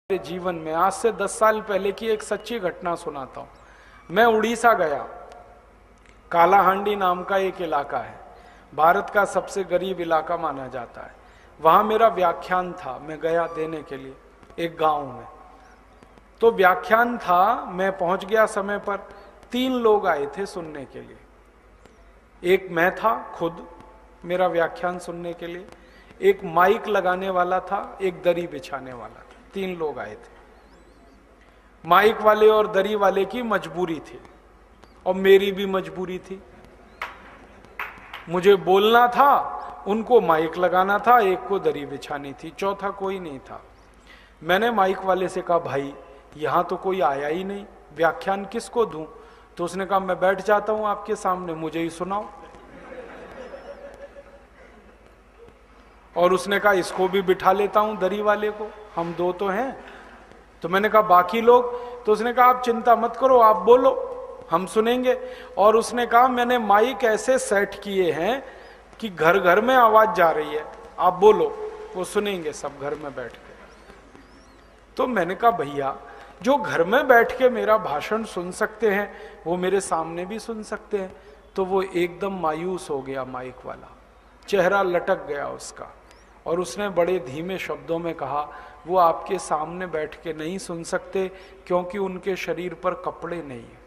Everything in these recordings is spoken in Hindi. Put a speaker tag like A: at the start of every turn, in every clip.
A: मेरे जीवन में आज से 10 साल पहले की एक सच्ची घटना सुनाता हूं। मैं उड़ीसा गया। कालाहांडी नाम का एक इलाका है, भारत का सबसे गरीब इलाका माना जाता है। वहां मेरा व्याख्यान था, मैं गया देने के लिए एक गांव में। तो व्याख्यान था, मैं पहुंच गया समय पर। 3 लोग आए थे सुनने के लिए। एक मैं था खुद, मेरा व्याख्यान सुनने के लिए, एक माइक लगाने वाला था, एक दरी बिछाने वाला था। 3 लोग आए थे। माइक वाले और दरी वाले की मजबूरी थी और मेरी भी मजबूरी थी। मुझे बोलना था, उनको माइक लगाना था, एक को दरी बिछानी थी, चौथा कोई नहीं था। मैंने माइक वाले से कहा, भाई यहां तो कोई आया ही नहीं, व्याख्यान किसको दूं? तो उसने कहा, मैं बैठ जाता हूं आपके सामने, मुझे ही सुनाओ। और उसने कहा, इसको भी बिठा लेता हूं दरी वाले को, हम 2 तो हैं। तो मैंने कहा, बाकी लोग? तो उसने कहा, आप चिंता मत करो, आप बोलो, हम सुनेंगे। और उसने कहा, मैंने माइक ऐसे सेट किए हैं कि घर घर में आवाज जा रही है, आप बोलो, वो सुनेंगे सब घर में बैठ के। तो मैंने कहा, भैया जो घर में बैठ के मेरा भाषण सुन सकते हैं वो मेरे सामने भी सुन सकते हैं। तो वो एकदम मायूस हो गया, माइक वाला, चेहरा लटक गया उसका। और उसने बड़े धीमे शब्दों में कहा, वो आपके सामने बैठ के नहीं सुन सकते क्योंकि उनके शरीर पर कपड़े नहीं है।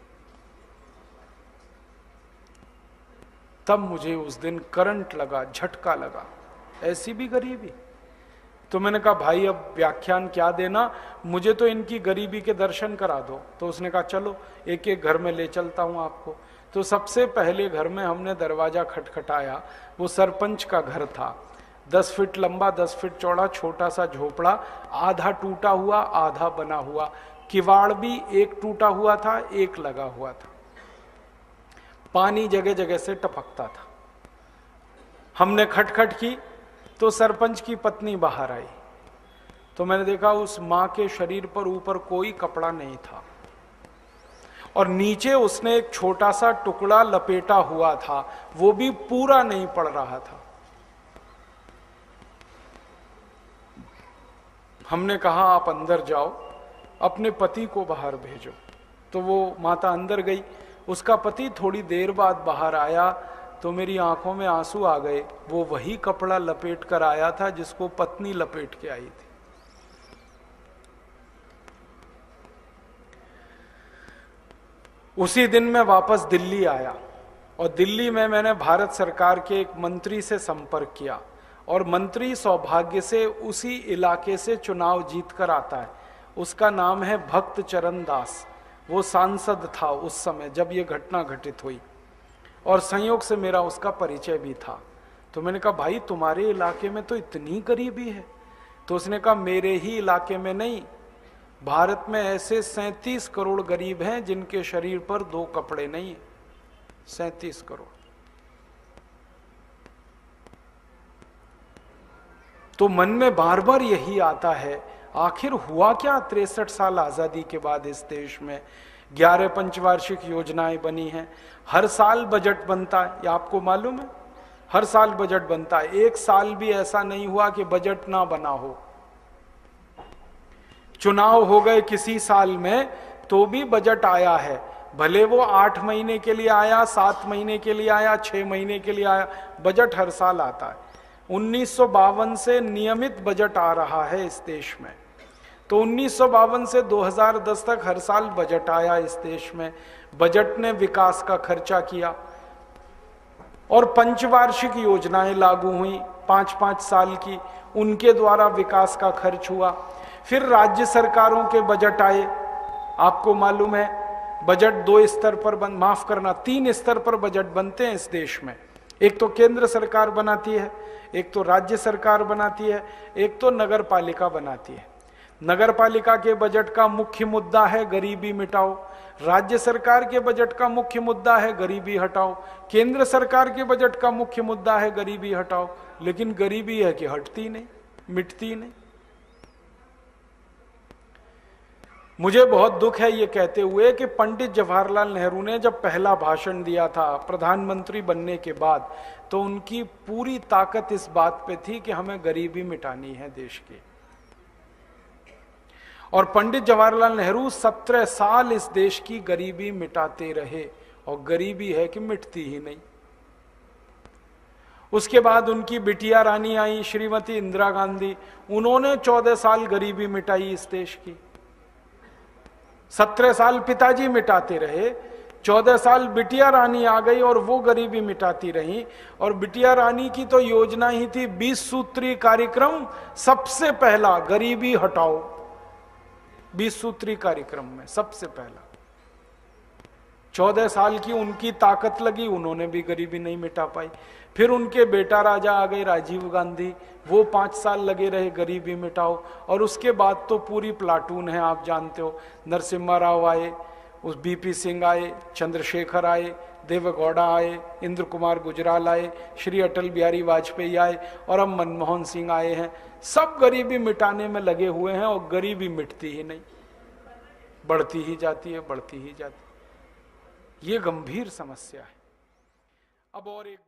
A: तब मुझे उस दिन करंट लगा, झटका लगा, ऐसी भी गरीबी। तो मैंने कहा, भाई अब व्याख्यान क्या देना, मुझे तो इनकी गरीबी के दर्शन करा दो। तो उसने कहा, चलो एक एक घर में ले चलता हूं आपको। तो सबसे पहले घर में हमने दरवाजा खटखटाया। वो सरपंच का घर था, 10 फीट लंबा, 10 फीट चौड़ा, छोटा सा झोपड़ा, आधा टूटा हुआ आधा बना हुआ। किवाड़ भी एक टूटा हुआ था, एक लगा हुआ था। पानी जगह जगह से टपकता था। हमने खटखट की तो सरपंच की पत्नी बाहर आई। तो मैंने देखा उस मां के शरीर पर ऊपर कोई कपड़ा नहीं था और नीचे उसने एक छोटा सा टुकड़ा लपेटा हुआ था, वो भी पूरा नहीं पड़ रहा था। हमने कहा, आप अंदर जाओ, अपने पति को बाहर भेजो। तो वो माता अंदर गई। उसका पति थोड़ी देर बाद बाहर आया तो मेरी आंखों में आंसू आ गए। वो वही कपड़ा लपेट कर आया था जिसको पत्नी लपेट के आई थी। उसी दिन मैं वापस दिल्ली आया और दिल्ली में मैंने भारत सरकार के एक मंत्री से संपर्क किया और मंत्री सौभाग्य से उसी इलाके से चुनाव जीत कर आता है। उसका नाम है भक्त चरण दास। वो सांसद था उस समय जब ये घटना घटित हुई और संयोग से मेरा उसका परिचय भी था। तो मैंने कहा, भाई तुम्हारे इलाके में तो इतनी गरीबी है? तो उसने कहा, मेरे ही इलाके में नहीं, भारत में ऐसे 37 करोड़ गरीब हैं जिनके शरीर पर 2 कपड़े नहीं है। 37 करोड़। तो मन में बार बार यही आता है, आखिर हुआ क्या 63 साल आजादी के बाद इस देश में? 11 पंचवार्षिक योजनाएं बनी हैं, हर साल बजट बनता है, ये आपको मालूम है? हर साल बजट बनता है, एक साल भी ऐसा नहीं हुआ कि बजट ना बना हो। चुनाव हो गए किसी साल में तो भी बजट आया है, भले वो 8 महीने के लिए आया, 7 महीने के लिए आया, 6 महीने के लिए आया, बजट हर साल आता है। 1952 से नियमित बजट आ रहा है इस देश में। तो 1952 से 2010 तक हर साल बजट आया इस देश में। बजट ने विकास का खर्चा किया और पंचवार्षिक योजनाएं लागू हुई 5-5 साल की, उनके द्वारा विकास का खर्च हुआ। फिर राज्य सरकारों के बजट आए, आपको मालूम है बजट 2 स्तर पर 3 स्तर पर बजट बनते हैं इस देश में। एक तो केंद्र सरकार बनाती है, एक तो राज्य सरकार बनाती है, एक तो नगर पालिका बनाती है। नगर पालिका के बजट का मुख्य मुद्दा है गरीबी मिटाओ, राज्य सरकार के बजट का मुख्य मुद्दा है गरीबी हटाओ, केंद्र सरकार के बजट का मुख्य मुद्दा है गरीबी हटाओ। लेकिन गरीबी है कि हटती नहीं, मिटती नहीं। मुझे बहुत दुख है ये कहते हुए कि पंडित जवाहरलाल नेहरू ने जब पहला भाषण दिया था प्रधानमंत्री बनने के बाद, तो उनकी पूरी ताकत इस बात पे थी कि हमें गरीबी मिटानी है देश की। और पंडित जवाहरलाल नेहरू 17 साल इस देश की गरीबी मिटाते रहे, और गरीबी है कि मिटती ही नहीं। उसके बाद उनकी बिटिया रानी आई, श्रीमती इंदिरा गांधी, उन्होंने 14 साल गरीबी मिटाई इस देश की। 17 साल पिताजी मिटाते रहे, 14 साल बिटिया रानी आ गई और वो गरीबी मिटाती रही। और बिटिया रानी की तो योजना ही थी 20 सूत्री कार्यक्रम, सबसे पहला गरीबी हटाओ, 20 सूत्री कार्यक्रम में सबसे पहला। 14 साल की उनकी ताकत लगी, उन्होंने भी गरीबी नहीं मिटा पाई। फिर उनके बेटा राजा आ गए राजीव गांधी, वो 5 साल लगे रहे गरीबी मिटाओ। और उसके बाद तो पूरी प्लाटून है, आप जानते हो, नरसिम्हा राव आए, उस बीपी सिंह आए, चंद्रशेखर आए, देवेगौड़ा आए, इंद्र कुमार गुजराल आए, श्री अटल बिहारी वाजपेयी आए, और अब मनमोहन सिंह आए हैं। सब गरीबी मिटाने में लगे हुए हैं, और गरीबी मिटती ही नहीं, बढ़ती ही जाती है, बढ़ती ही जाती है। ये गंभीर समस्या है। अब और एक